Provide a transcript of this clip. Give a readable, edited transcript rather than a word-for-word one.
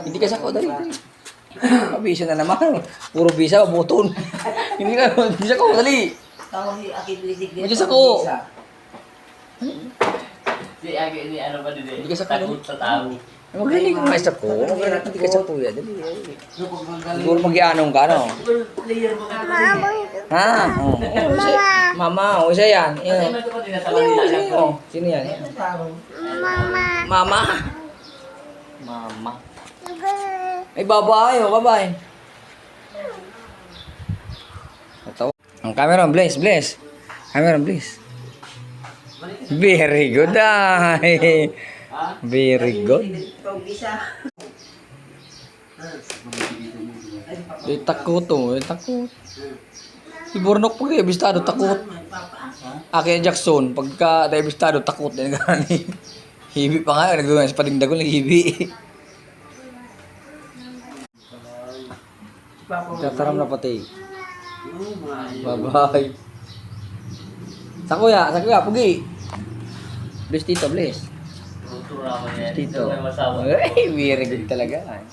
Hindi ka sako, dali. Bisa na naman. Puro bisa, buton. Hindi sako, dali. Medyo sako. Di ano ba din eh? Hindi ka sako, dali. Takot sa tao. Magaling ka nga sako. Hindi ka sako, ya. Dali. Siguro mag-ianong ka, no? Ha? Oo. Mama, o siya yan. Sino yan? Mama. Mama. Ay, babae, oh, babae. Ito. Ang camera, bless. Camera, bless. Very good, ay. Very good. Takot, oh. Takot. Si Bornok pag naibistado, takot. Akin Jackson, pagka naibistado, takot. Hibi pa nga, nagawin sa padingdagon, naghibi. Tataram na pati. Bye-bye. Sa kuya, pugi. Bless tito, bless. Tuturo naman yan. Tito. Ito may masawa. Ay, very good talaga.